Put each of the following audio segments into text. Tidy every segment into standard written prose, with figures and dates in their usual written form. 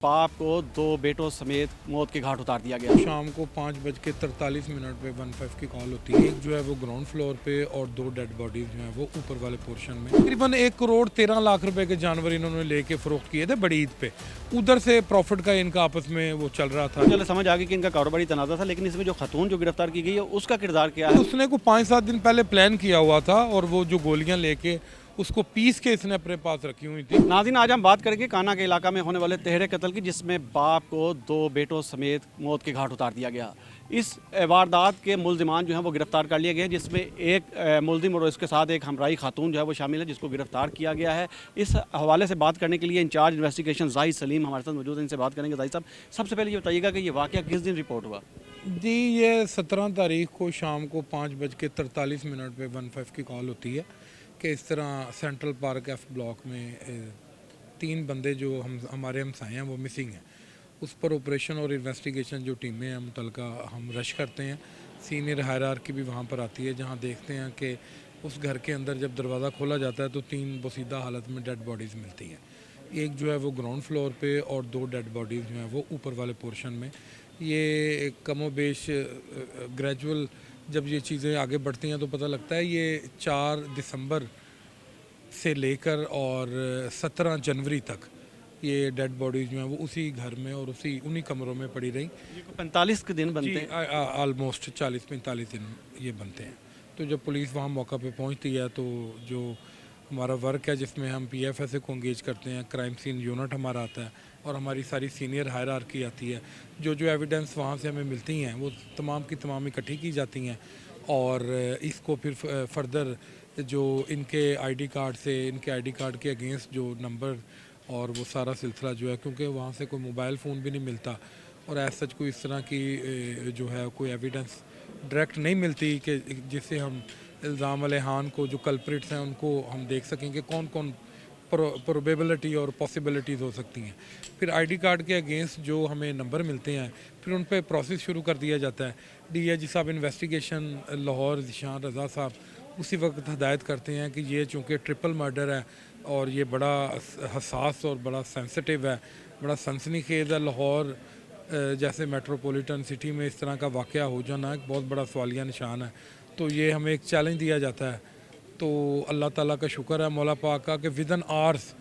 बाप को दो बेटों समेत मौत के घाट उतार दिया गया। शाम को 5:43 पे 15 की कॉल होती है। एक जो है वो ग्राउंड फ्लोर पे और 2 डेड बॉडीज जो हैं वो ऊपर वाले पोर्शन में। तकरीबन 1 करोड़ 13 लाख रुपए के जानवर इन्होंने लेके फरोख्त किए थे बड़ी ईद पे। उधर से प्रॉफिट का इनका आपस में वो चल रहा था। चलो समझ आ गई कि इनका कारोबारी तनाज़ा था, लेकिन इसमें जो खतून जो गिरफ्तार की गई है उसका किरदार क्या है? उसने को 5-7 दिन पहले प्लान किया हुआ था और वो जो गोलियां लेके उसको पीस के इसने अपने पास रखी हुई थी। नाज़रीन, आज हम बात करेंगे काना के इलाका में होने वाले तहरे कत्ल की, जिसमें बाप को दो बेटों समेत मौत के घाट उतार दिया गया। इस वारदात के मुल्जिमान जो हैं वो गिरफ्तार कर लिए गए, जिसमें एक मुल्जिम और इसके साथ एक हमराई खातून जो है वो शामिल है, जिसको गिरफ्तार किया गया है। इस हवाले से बात करने के लिए इंचार्ज इन्वेस्टिगेशन जाहिद सलीम हमारे साथ मौजूद हैं, इनसे बात करेंगे। जाहिद साहब, सबसे पहले ये बताइएगा कि ये वाक़या किस दिन रिपोर्ट हुआ? जी, ये 17 तारीख को शाम को 5:43 पे 15 की कॉल होती है कि इस तरह सेंट्रल पार्क एफ ब्लॉक में 3 बंदे जो हमारे हमसाए हैं वो मिसिंग हैं। उस पर ऑपरेशन और इन्वेस्टिगेशन जो टीमें हैं मुतलका हम रश करते हैं। सीनियर हायरार्की भी वहाँ पर आती है, जहाँ देखते हैं कि उस घर के अंदर जब दरवाज़ा खोला जाता है तो 3 बोसीदा हालत में डेड बॉडीज़ मिलती हैं। एक जो है वो ग्राउंड फ्लोर पे और 2 डेड बॉडीज़ जो हैं वो ऊपर वाले पोर्शन में। ये कमोबेश ग्रेजुअल जब ये चीज़ें आगे बढ़ती हैं तो पता लगता है ये 4 दिसंबर से लेकर और 17 जनवरी तक ये डेड बॉडीज़ जो हैं वो उसी घर में और उन्हीं कमरों में पड़ी रहीं। ये 45 के दिन बनते जी, हैं। ऑलमोस्ट 40-45 दिन ये बनते हैं। तो जब पुलिस वहाँ मौका पे पहुँचती है तो जो हमारा वर्क है जिसमें हम PFSA को इंगेज करते हैं, क्राइम सीन यूनिट हमारा आता है और हमारी सारी सीनियर हायरार्की आती है। जो जो एविडेंस वहाँ से हमें मिलती हैं वो तमाम की तमाम इकट्ठी की जाती हैं और इसको फिर फर्दर जो इनके आईडी कार्ड से इनके आईडी कार्ड के अगेंस्ट जो नंबर और वो सारा सिलसिला जो है, क्योंकि वहाँ से कोई मोबाइल फ़ोन भी नहीं मिलता और ऐसा सच कोई इस तरह की जो है कोई एविडेंस डायरेक्ट नहीं मिलती कि जिससे हम इल्ज़ाम अलहान को जो कल्प्रिट्स हैं उनको हम देख सकें कि कौन कौन प्रोबेबिलिटी और पॉसिबिलिटीज़ हो सकती हैं। फिर आईडी कार्ड के अगेंस्ट जो हमें नंबर मिलते हैं फिर उन पर प्रोसेस शुरू कर दिया जाता है। DIG साहब इन्वेस्टिगेशन लाहौर ज़ीशान रज़ा साहब उसी वक्त हदायत करते हैं कि ये चूँकि ट्रिपल मर्डर है और ये बड़ा हसास और बड़ा सेंसिटिव है, बड़ा सनसनीखेज़ है। लाहौर जैसे मेट्रोपॉलिटन सिटी में इस तरह का वाक़या हो जाना एक बहुत बड़ा सवालिया निशान है। तो ये हमें एक चैलेंज दिया जाता है। तो अल्लाह ताला का शुक्र है मौला पाक का कि विदिन आवर्स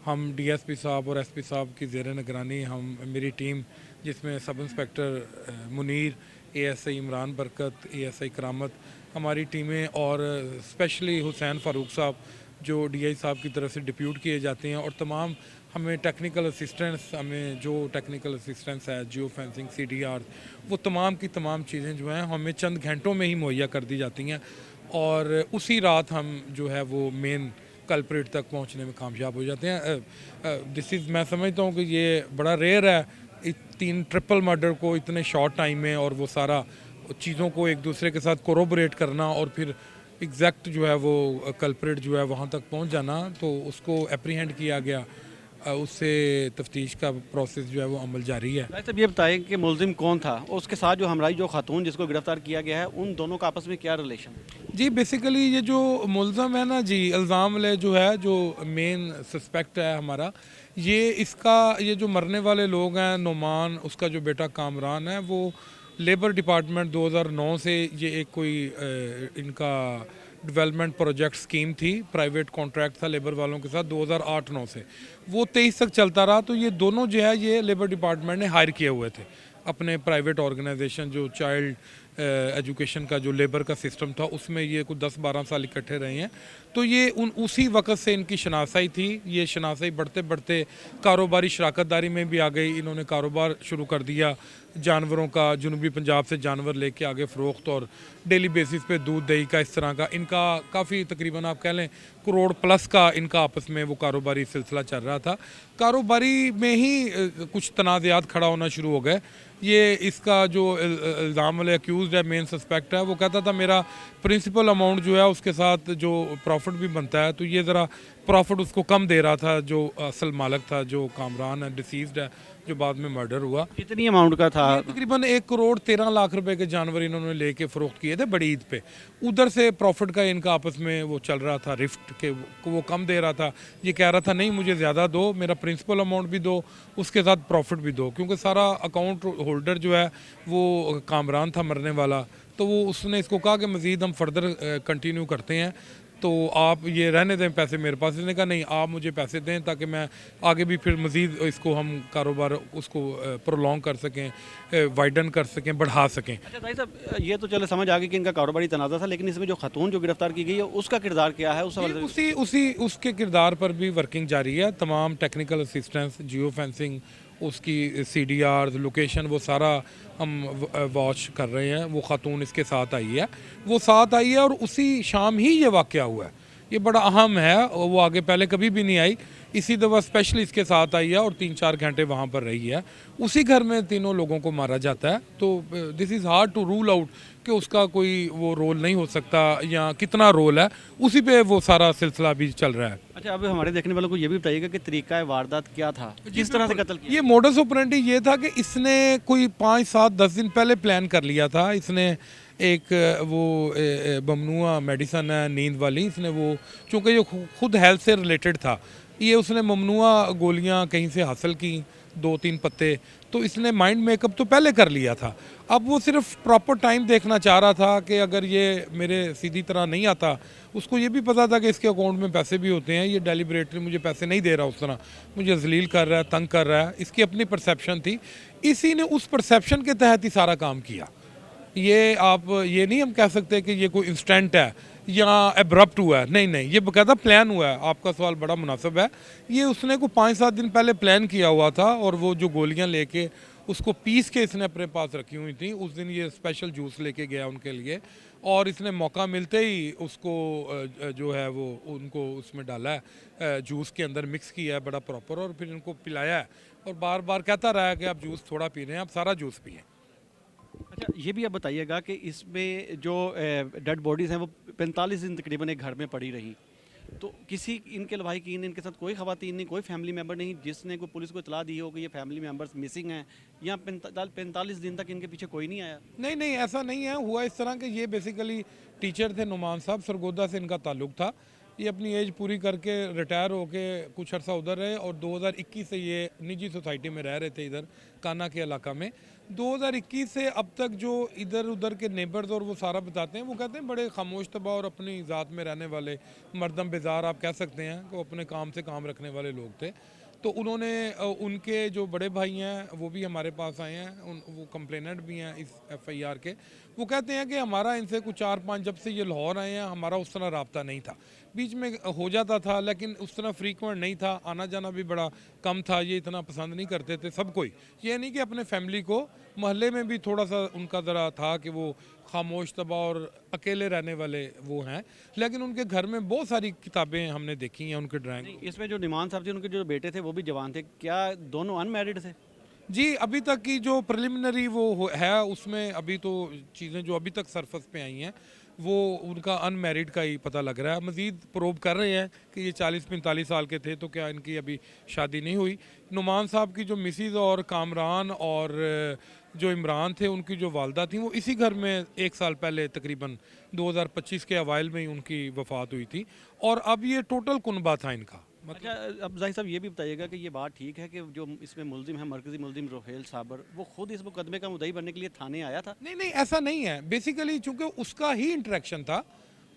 हम DSP साहब और SP साहब की ज़ेर निगरानी मेरी टीम जिसमें sub inspector Munir, ASI Imran बरकत, ASI करामत, हमारी टीमें और स्पेशली हुसैन फ़ारूक साहब जो DI साहब की तरफ से डिप्यूट किए जाते हैं और तमाम हमें टेक्निकल असिस्टेंस हमें जो टेक्निकल असिस्टेंस है जियो फेंसिंग CDR वो तमाम की तमाम चीज़ें जो हैं हमें चंद घंटों में ही मुहैया कर दी जाती हैं और उसी रात हम जो है वो मेन कल्प्रिट तक पहुंचने में कामयाब हो जाते हैं। दिस इज़ मैं समझता हूँ कि ये बड़ा रेयर है 3 ट्रिपल मर्डर को इतने शॉर्ट टाइम में और वो सारा चीज़ों को एक दूसरे के साथ कोरोबरेट करना और फिर एग्जैक्ट जो है वो कल्प्रिट जो है वहाँ तक पहुँच जाना तो उसको एप्रीहेंड किया गया। उससे तफ्तीश का प्रोसेस जो है वो अमल जारी है। भाई साहब, ये बताएं कि मुल्जिम कौन था और उसके साथ जो हमराई जो खातून जिसको गिरफ्तार किया गया है, उन दोनों का आपस में क्या रिलेशन है? जी, बेसिकली ये जो मुल्ज़म है ना जी, इल्ज़ाम ले जो है जो मेन सस्पेक्ट है हमारा, ये जो मरने वाले लोग हैं नोमान, उसका जो बेटा कामरान है, वो लेबर डिपार्टमेंट 2009 से ये एक कोई इनका डेवलपमेंट प्रोजेक्ट स्कीम थी, प्राइवेट कॉन्ट्रैक्ट था लेबर वालों के साथ 2008-9 से, वो 23 तक चलता रहा। तो ये दोनों जो है ये लेबर डिपार्टमेंट ने हायर किए हुए थे अपने प्राइवेट ऑर्गेनाइजेशन जो चाइल्ड एजुकेशन का जो लेबर का सिस्टम था उसमें ये कुछ 10-12 साल इकट्ठे रहे हैं। तो ये उसी वक्त से इनकी शनासाई थी। ये शनासाई बढ़ते बढ़ते कारोबारी शराकतदारी में भी आ गई। इन्होंने कारोबार शुरू कर दिया जानवरों का, जनूबी पंजाब से जानवर लेके आगे फ़रोख्त और डेली बेसिस पे दूध दही का इस तरह का इनका काफ़ी तकरीबन आप कह लें करोड़ प्लस का इनका आपस में वो कारोबारी सिलसिला चल रहा था। कारोबारी में ही कुछ तनाज़ात खड़ा होना शुरू हो गए। ये इसका जो इल्ज़ाम वाले अक्यूज़ है, मेन सस्पेक्ट है, वो कहता था मेरा प्रिंसिपल अमाउंट जो है उसके साथ जो प्रॉफिट भी बनता है तो ये ज़रा प्रॉफिट उसको कम दे रहा था जो असल मालिक था, जो कामरान है, डिसीज्ड है, जो बाद में मर्डर हुआ। कितनी अमाउंट का था? ये तकरीबन 1 करोड़ 13 लाख रुपए के जानवर इन्होंने लेके फ़रोख्त किए थे बड़ी ईद पे। उधर से प्रॉफिट का इनका आपस में वो चल रहा था, रिफ्ट के वो कम दे रहा था, ये कह रहा था नहीं मुझे ज़्यादा दो, मेरा प्रिंसिपल अमाउंट भी दो, उसके साथ प्रॉफिट भी दो, क्योंकि सारा अकाउंट होल्डर जो है वो कामरान था मरने वाला। तो वो उसने इसको कहा कि मज़ीद हम फर्दर कंटिन्यू करते हैं, तो आप ये रहने दें पैसे मेरे पास। इसने कहा नहीं आप मुझे पैसे दें ताकि मैं आगे भी फिर मज़ीद इसको हम कारोबार उसको प्रोलॉन्ग कर सकें, वाइडन कर सकें, बढ़ा सकें। अच्छा भाई साहब, ये तो चलो समझ आ गई कि इनका कारोबारी तनाज़ा था, लेकिन इसमें जो खतून जो गिरफ्तार की गई है उसका किरदार क्या है? उस हवाले से उसके किरदार पर भी वर्किंग जारी है। तमाम टेक्निकल असिस्टेंस, जियो फेंसिंग, उसकी CDR लोकेशन, वो सारा हम वॉच कर रहे हैं। वो खातून इसके साथ आई है, वो साथ आई है और उसी शाम ही ये वाक़या हुआ है। ये बड़ा अहम है, वो आगे पहले कभी भी नहीं आई, इसी दफ़ा स्पेशली इसके साथ आई है और 3-4 घंटे वहाँ पर रही है। उसी घर में तीनों लोगों को मारा जाता है। तो this is hard to rule out कि उसका कोई वो रोल नहीं हो सकता या कितना रोल है, उसी पे वो सारा सिलसिला भी चल रहा है। अच्छा, अब हमारे देखने वालों को ये भी बताइएगा कि तरीका वारदात क्या था, किस तरह से कत्ल किया? ये मोडस ऑपरेंडी ये था कि इसने कोई 5-7-10 दिन पहले प्लान कर लिया था। इसने एक वो ममनुआ मेडिसन है नींद वाली, इसने वो चूँकि ये खुद हेल्थ से रिलेटेड था, ये उसने ममनुआ गोलियां कहीं से हासिल की, 2-3 पत्ते, तो इसने माइंड मेकअप तो पहले कर लिया था। अब वो सिर्फ प्रॉपर टाइम देखना चाह रहा था कि अगर ये मेरे सीधी तरह नहीं आता, उसको ये भी पता था कि इसके अकाउंट में पैसे भी होते हैं, ये डेलिबरेटली मुझे पैसे नहीं दे रहा, उस तरह मुझे जलील कर रहा है, तंग कर रहा है, इसकी अपनी परसेप्शन थी। इसी ने उस परसेप्शन के तहत ही सारा काम किया। ये आप ये नहीं हम कह सकते कि ये कोई इंस्टेंट है या एब्रप्ट हुआ है, नहीं नहीं, ये बाकायदा प्लान हुआ है। आपका सवाल बड़ा मुनासिब है। ये उसने को 5-7 दिन पहले प्लान किया हुआ था और वो जो गोलियां लेके उसको पीस के इसने अपने पास रखी हुई थी। उस दिन ये स्पेशल जूस लेके गया उनके लिए और इसने मौका मिलते ही उसको जो है वो उनको उसमें डाला है, जूस के अंदर मिक्स किया है बड़ा प्रॉपर, और फिर इनको पिलाया है और बार बार कहता रहा है कि आप जूस थोड़ा पी रहे हैं, आप सारा जूस पिए। अच्छा, ये भी आप बताइएगा कि इसमें जो डेड बॉडीज़ हैं वो 45 दिन तकरीबन एक घर में पड़ी रही, तो किसी इनके लवाहिकीन, इनके साथ कोई ख़वातीन नहीं, कोई फैमिली मेम्बर नहीं जिसने कोई पुलिस को इतला दी हो कि ये फैमिली मेम्बर्स मिसिंग हैं, या 45 दिन तक इनके पीछे कोई नहीं आया? नहीं नहीं, ऐसा नहीं है। हुआ इस तरह के ये बेसिकली टीचर थे नुमान साहब, सरगोदा से इनका ताल्लुक था। ये अपनी एज पूरी करके रिटायर होके कुछ अर्सा उधर रहे और 2021 से ये निजी सोसाइटी में रह रहे थे इधर काना के इलाका में। 2021 से अब तक जो इधर उधर के नेबर्स और वो सारा बताते हैं, वो कहते हैं बड़े खामोश तबाह और अपनी ज़ात में रहने वाले, मर्दम बेजार आप कह सकते हैं, कि वो अपने काम से काम रखने वाले लोग थे। तो उन्होंने उनके जो बड़े भाई हैं वो भी हमारे पास आए हैं, वो कंप्लेनेंट भी हैं इस FIR के। वो कहते हैं कि हमारा इनसे कुछ 4-5 जब से ये लाहौर आए हैं हमारा उस तरह रब्ता नहीं था, बीच में हो जाता था लेकिन उस तरह फ्रीक्वेंट नहीं था, आना जाना भी बड़ा कम था, ये इतना पसंद नहीं करते थे सब कोई। ये नहीं कि अपने फैमिली को, मोहल्ले में भी थोड़ा सा उनका ज़रा था कि वो खामोश तबाह और अकेले रहने वाले वो हैं, लेकिन उनके घर में बहुत सारी किताबें हमने देखी हैं उनके ड्राइंग। इसमें जो निमान साहब थे, उनके जो बेटे थे वो भी जवान थे, क्या दोनों अनमैरिड थे? जी, अभी तक की जो प्रिलिमिनरी वो है उसमें अभी तो चीज़ें जो अभी तक सरफस पे आई हैं वो उनका अनमैरिड का ही पता लग रहा है। मज़ीद प्रोब कर रहे हैं कि ये 40-45 साल के थे तो क्या इनकी अभी शादी नहीं हुई। नुमान साहब की जो मिसिज़ और कामरान और जो इमरान थे उनकी जो वालदा थी वो इसी घर में 1 साल पहले तकरीबन 2025 के अवाइल में ही उनकी वफ़ात हुई थी और अब ये टोटल कुनबा था इनका। अच्छा, अब जाहिर साहब ये भी बताइएगा कि ये बात ठीक है कि जो इसमें मुलजिम है, मरकज़ी मुलजिम रोहेल साबर, वो खुद इस मुकदमे का मुद्दई बनने के लिए थाने आया था? नहीं नहीं, ऐसा नहीं है। बेसिकली चूंकि उसका ही इंटरेक्शन था,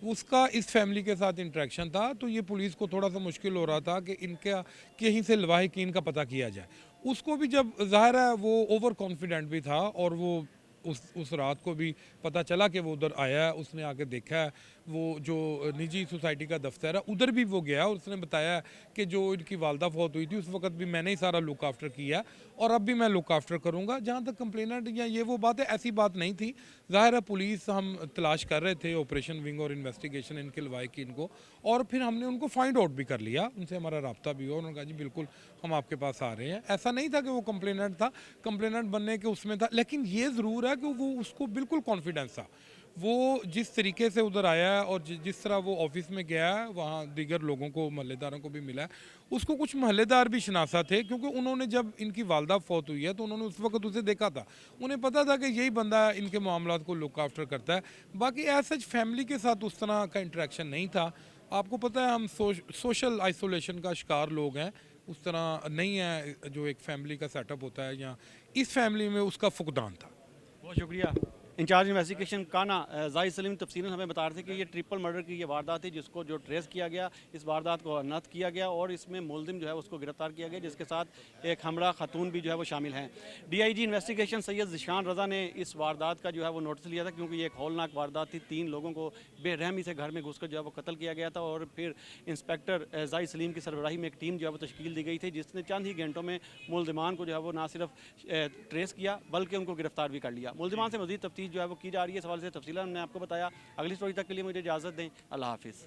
उसका इस फैमिली के साथ इंटरेक्शन था, तो ये पुलिस को थोड़ा सा मुश्किल हो रहा था कि इनका कहीं से लवाहिकीन का पता किया जाए। उसको भी जब ज़ाहिर है वो ओवर कॉन्फिडेंट भी था और वो उस रात को भी पता चला कि वो उधर आया है, उसने आके देखा है, वो जो निजी सोसाइटी का दफ्तर है उधर भी वो गया और उसने बताया कि जो इनकी वालदा फौत हुई थी उस वक्त भी मैंने ही सारा लुक आफ्टर किया और अब भी मैं लुक आफ्टर करूँगा। जहाँ तक कंप्लेनेंट या ये वो बात है, ऐसी बात नहीं थी। ज़ाहिर है पुलिस हम तलाश कर रहे थे, ऑपरेशन विंग और इन्वेस्टिगेशन इनके लवाहिकीन को, और फिर हमने उनको फाइंड आउट भी कर लिया, उनसे हमारा रब्ता भी हुआ, उन्होंने कहा जी बिल्कुल हम आपके पास आ रहे हैं। ऐसा नहीं था कि वो कंप्लेनेंट था, कंप्लेनेंट बनने के उसमें था, लेकिन ये ज़रूर है कि वो उसको बिल्कुल कॉन्फिडेंस था। वो जिस तरीके से उधर आया है और जिस तरह वो ऑफिस में गया है, वहाँ दीगर लोगों को, महल्लेदारों को भी मिला है। उसको कुछ महल्लेदार भी शनासा थे, क्योंकि उन्होंने, जब इनकी वालदा फौत हुई है तो उन्होंने उस वक्त उसे देखा था। उन्हें पता था कि यही बंदा इनके मामलात को लुक आफ्टर करता है। बाकी ऐसा फैमिली के साथ उस तरह का इंटरेक्शन नहीं था। आपको पता है हम सोशल आइसोलेशन का शिकार लोग हैं, उस तरह नहीं है जो एक फैमिली का सेटअप होता है, या इस फैमिली में उसका फुकदान था। बहुत शुक्रिया। इंचार्ज इन्वेस्टिगेशन काना जाहिद सलीम तफसीलन हमें बता रहे थे कि ये ट्रिपल मर्डर की ये वारदात थी, जिसको जो ट्रेस किया गया, इस वारदात को अनथ किया गया और इसमें मुलजिम जो है उसको गिरफ्तार किया गया, जिसके साथ एक हमरा खातून भी जो है वो शामिल हैं। DIG इन्वेस्टिगेशन सैयद ज़िशान रज़ा ने इस वारदात का जो है वो नोटिस लिया था, क्योंकि ये एक हौलनाक वारदात थी। 3 लोगों को बेरहमी से घर में घुसकर जो है वो कत्ल किया गया था और फिर इंस्पेक्टर जाहिद सलीम की सरबराही में एक टीम जो है वो तश्कील दी गई थी, जिसने चंद ही घंटों में मुलजिमान को जो है वो ना सिर्फ ट्रेस किया बल्कि उनको गिरफ्तार भी कर लिया। मुलजिमान से मज़ीद तफ्तीश जो है वो की जा रही है। इस हवाले से तफसीला हमने आपको बताया। अगली स्टोरी तक के लिए मुझे इजाज़त दें। अल्लाह हाफिज़।